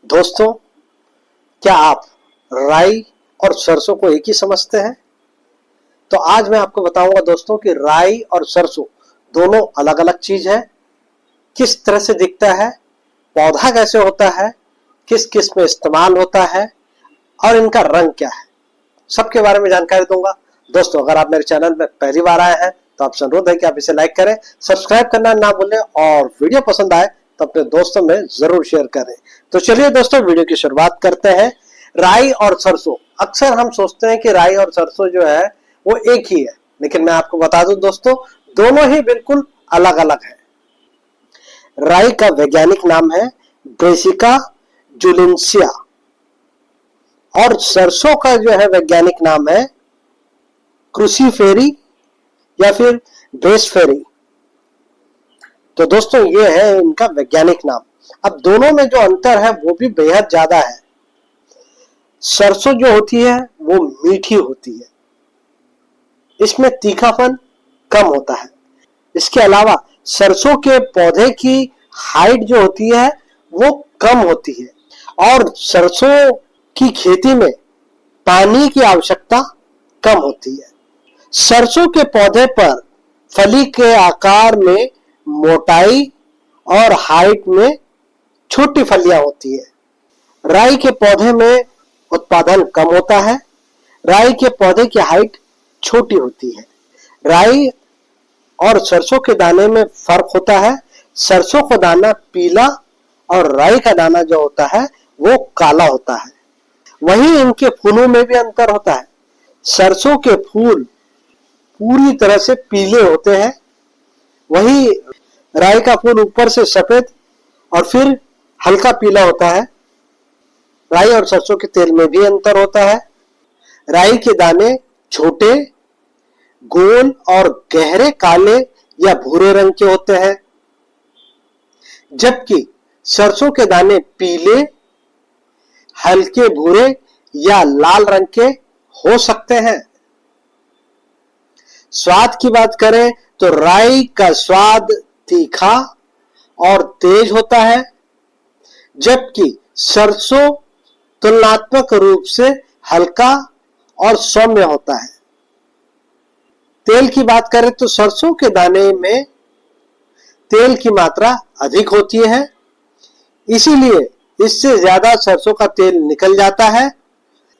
दोस्तों, क्या आप राई और सरसों को एक ही समझते हैं? तो आज मैं आपको बताऊंगा दोस्तों कि राई और सरसों दोनों अलग अलग चीज है। किस तरह से दिखता है, पौधा कैसे होता है, किस किस में इस्तेमाल होता है और इनका रंग क्या है, सबके बारे में जानकारी दूंगा। दोस्तों, अगर आप मेरे चैनल में पहली बार आए हैं तो आपसे अनुरोध है कि आप इसे लाइक करें, सब्सक्राइब करना ना भूलें और वीडियो पसंद आए तो अपने दोस्तों में जरूर शेयर करें। तो चलिए दोस्तों, वीडियो की शुरुआत करते हैं। राई और सरसों, अक्सर हम सोचते हैं कि राई और सरसों जो है वो एक ही है, लेकिन मैं आपको बता दूं दोस्तों, दोनों ही बिल्कुल अलग अलग है। राई का वैज्ञानिक नाम है ब्रेसिका जुलिन्सिया और सरसों का जो है वैज्ञानिक नाम है क्रूसीफेरी या फिर ड्रेसफेरी। तो दोस्तों, ये है इनका वैज्ञानिक नाम। अब दोनों में जो अंतर है वो भी बेहद ज्यादा है। सरसों जो होती है वो मीठी होती है, इसमें तीखापन कम होता है। इसके अलावा सरसों के पौधे की हाइट जो होती है वो कम होती है और सरसों की खेती में पानी की आवश्यकता कम होती है। सरसों के पौधे पर फली के आकार में मोटाई और हाइट में छोटी फलियां होती है। राई के पौधे में उत्पादन कम होता है। राई के पौधे की हाइट छोटी होती है। राई और सरसों के दाने में फर्क होता है। सरसों का दाना पीला और राई का दाना जो होता है वो काला होता है। वहीं इनके फूलों में भी अंतर होता है। सरसों के फूल पूरी तरह से पीले होते हैं, वहीं राई का फूल ऊपर से सफेद और फिर हल्का पीला होता है। राई और सरसों के तेल में भी अंतर होता है। राई के दाने छोटे, गोल और गहरे काले या भूरे रंग के होते हैं, जबकि सरसों के दाने पीले, हल्के भूरे या लाल रंग के हो सकते हैं। स्वाद की बात करें तो राई का स्वाद तीखा और तेज होता है, जबकि सरसों तुलनात्मक रूप से हल्का और सौम्य होता है। तेल की बात करें तो सरसों के दाने में तेल की मात्रा अधिक होती है, इसीलिए इससे ज्यादा सरसों का तेल निकल जाता है।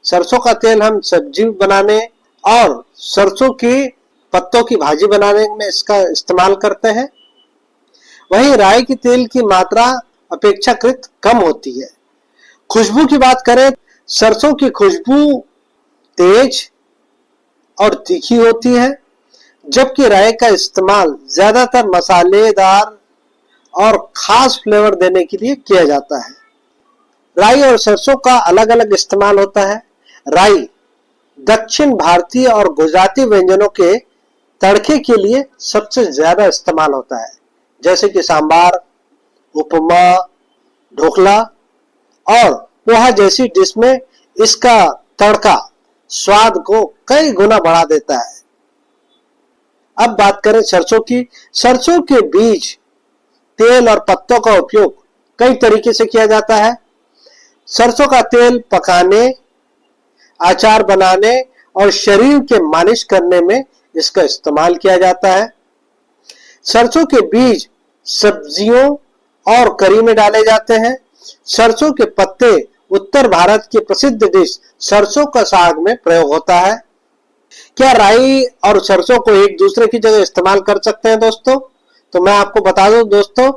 सरसों का तेल हम सब्जी बनाने और सरसों की पत्तों की भाजी बनाने में इसका इस्तेमाल करते हैं। वहीं राई के तेल की मात्रा अपेक्षाकृत कम होती है। खुशबू की बात करें, सरसों की खुशबू तेज और तीखी होती है, जबकि राई का इस्तेमाल ज्यादातर मसालेदार और खास फ्लेवर देने के लिए किया जाता है। राई और सरसों का अलग अलग इस्तेमाल होता है। राई दक्षिण भारतीय और गुजराती व्यंजनों के तड़के के लिए सबसे ज्यादा इस्तेमाल होता है, जैसे कि सांबार, उपमा, ढोकला और पोहा जैसी डिश में इसका तड़का स्वाद को कई गुना बढ़ा देता है। अब बात करें सरसों की। सरसों के बीज, तेल और पत्तों का उपयोग कई तरीके से किया जाता है। सरसों का तेल पकाने, अचार बनाने और शरीर के मालिश करने में इसका इस्तेमाल किया जाता है। सरसों के बीज सब्जियों और करी में डाले जाते हैं। सरसों के पत्ते उत्तर भारत की प्रसिद्ध डिश सरसों का साग में प्रयोग होता है। क्या राई और सरसों को एक दूसरे की जगह इस्तेमाल कर सकते हैं दोस्तों? तो मैं आपको बता दूं दोस्तों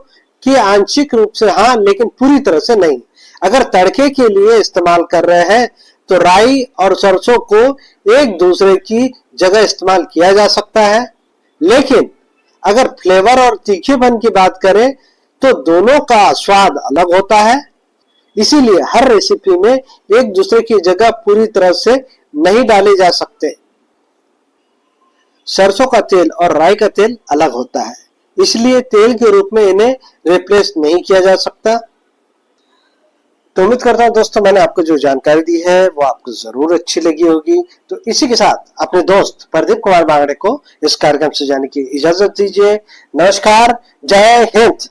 कि आंशिक रूप से हाँ, लेकिन पूरी तरह से नहीं। अगर तड़के के लिए इस्तेमाल कर रहे हैं तो राई और सरसों को एक दूसरे की जगह इस्तेमाल किया जा सकता है, लेकिन अगर फ्लेवर और तीखेपन की बात करें तो दोनों का स्वाद अलग होता है। इसीलिए हर रेसिपी में एक दूसरे की जगह पूरी तरह से नहीं डाले जा सकते। सरसों का तेल और राई का तेल अलग होता है, इसलिए तेल के रूप में इन्हें रिप्लेस नहीं किया जा सकता। तो उम्मीद करता हूं दोस्तों, मैंने आपको जो जानकारी दी है वो आपको जरूर अच्छी लगी होगी। तो इसी के साथ अपने दोस्त प्रदीप कुमार बांगड़े को इस कार्यक्रम से जाने की इजाजत दीजिए। नमस्कार, जय हिंद।